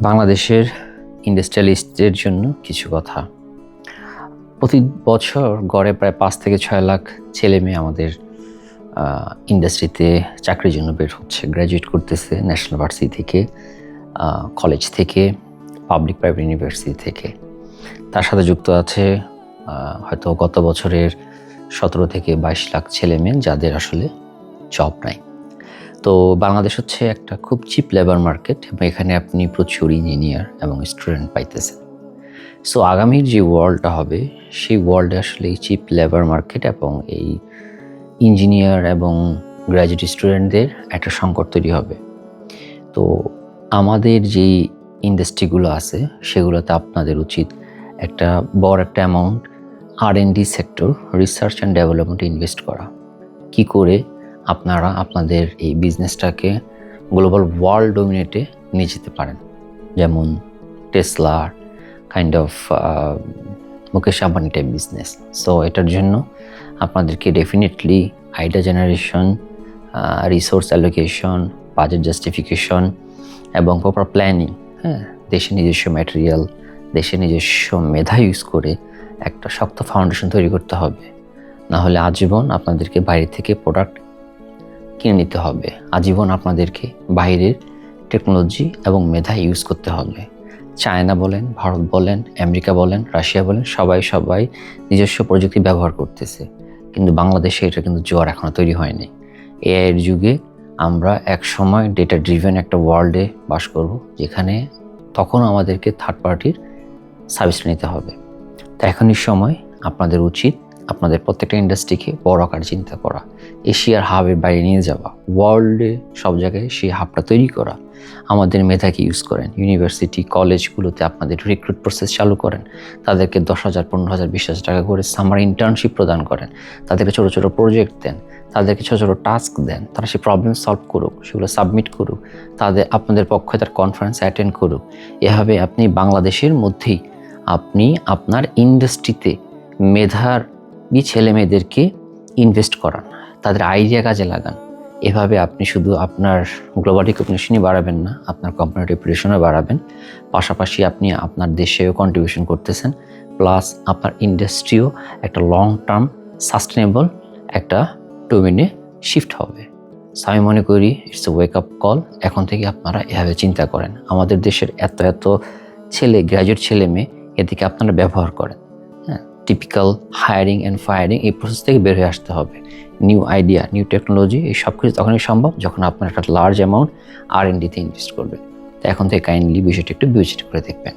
বাংলাদেশের ইন্ডাস্ট্রিয়ালিস্টদের জন্য কিছু কথা। প্রতি বছর গড়ে প্রায় 5 থেকে 6 লাখ ছেলে মেয়ে আমাদের ইন্ডাস্ট্রিতে চাকরির জন্য বের হচ্ছে, গ্র্যাজুয়েট করতেছে ন্যাশনাল ভার্সিটি থেকে, কলেজ থেকে, পাবলিক প্রাইভেট ইউনিভার্সিটি থেকে। তার সাথে যুক্ত আছে হয়তো গত বছরের 17 থেকে 22 লাখ ছেলে মেয়ে যাদের আসলে জব নাই। তো বাংলাদেশ হচ্ছে একটা খুব চিপ লেবার মার্কেট এবং এখানে আপনি প্রচুর ইঞ্জিনিয়ার এবং স্টুডেন্ট পাইতেছেন। সো আগামীর যে ওয়ার্ল্ডটা হবে সেই ওয়ার্ল্ডে আসলে এই চিপ লেবার মার্কেট এবং এই ইঞ্জিনিয়ার এবং গ্র্যাজুয়েট স্টুডেন্টদের একটা সংকট তৈরি হবে। তো আমাদের যেই ইন্ডাস্ট্রিগুলো আছে সেগুলোতে আপনাদের উচিত একটা বড় একটা amount R&D sector, research and ডেভেলপমেন্টে ইনভেস্ট করা। কি করে আপনারা আপনাদের এই বিজনেসটাকে গ্লোবাল ওয়ার্ল্ড ডোমিনেটে নিয়ে যেতে পারেন, যেমন টেসলার kind of Mukesh Ambani type business. So এটার জন্য আপনাদেরকে definitely idea generation, resource allocation, budget justification এবং প্রপার প্ল্যানিং, দেশের নিজস্ব ম্যাটেরিয়াল, দেশের নিজস্ব মেধা ইউজ করে একটা শক্ত ফাউন্ডেশন তৈরি করতে হবে। না হলে আজীবন আপনাদেরকে বাইরে থেকে প্রোডাক্ট কিনে নিতে হবে, আজীবন আপনাদেরকে বাইরের টেকনোলজি এবং মেধা ইউজ করতে হবে। চায়না বলেন, ভারত বলেন, আমেরিকা বলেন, রাশিয়া বলেন, সবাই নিজস্ব প্রযুক্তি ব্যবহার করতেছে, কিন্তু বাংলাদেশে এটা কিন্তু জোয়ার এখনও তৈরি হয়নি। এআইয়ের যুগে আমরা এক সময় ডেটা ড্রিভেন একটা ওয়ার্ল্ডে বাস করব, যেখানে তখন আমাদেরকে থার্ড পার্টির সার্ভিস নিতে হবে। তো এখনই সময় আপনাদের উচিত আপনাদের প্রত্যেকটা ইন্ডাস্ট্রিকে বড় আকার চিন্তা করা, এশিয়ার হাবের বাইরে নিয়ে যাওয়া, ওয়ার্ল্ডে সব জায়গায় সেই হাবটা তৈরি করা। আমাদের মেধাকে ইউজ করেন, ইউনিভার্সিটি কলেজগুলোতে আপনাদের রিক্রুট প্রসেস চালু করেন, তাদেরকে 10,000, 15,000, 20,000 টাকা করে সামার ইন্টার্নশিপ প্রদান করেন, তাদেরকে ছোটো ছোটো প্রজেক্ট দেন, তাদেরকে ছোটো ছোটো টাস্ক দেন, তারা সেই প্রবলেম সলভ করুক, সেগুলো সাবমিট করুক, আপনাদের পক্ষে তার কনফারেন্স অ্যাটেন্ড করুক। এভাবে আপনি বাংলাদেশের মধ্যেই আপনি আপনার ইন্ডাস্ট্রিতে মেধাবী ছেলে মেয়েদেরকে ইনভেস্ট করান, তাদের আইডিয়া কাজে লাগান। এভাবে আপনি শুধু আপনার গ্লোবাল রিকগনিশনই বাড়াবেন না, আপনার কোম্পানির রেপুটেশনও বাড়াবেন, পাশাপাশি আপনি আপনার দেশেও কন্ট্রিবিউশন করতেছেন, প্লাস আপনার ইন্ডাস্ট্রিও একটা লং টার্ম সাস্টেনেবল একটা ডোমেনে শিফট হবে। সো আমি মনে করি it's a wake up call. এখন থেকে আপনারা এভাবে চিন্তা করেন। আমাদের দেশের এত গ্র্যাজুয়েট ছেলে মেয়ে, এদিকে আপনারা ব্যবহার করেন। টিপিক্যাল হায়ারিং অ্যান্ড ফায়ারিং এই প্রসেস থেকে বের হয়ে আসতে হবে। নিউ আইডিয়া, নিউ টেকনোলজি, এই সব কিছু তখনই সম্ভব যখন আপনার একটা লার্জ অ্যামাউন্ট R&D তে ইনভেস্ট করবেন। তো এখন থেকে কাইন্ডলি বিষয়টা একটু বিবেচনা করে দেখবেন।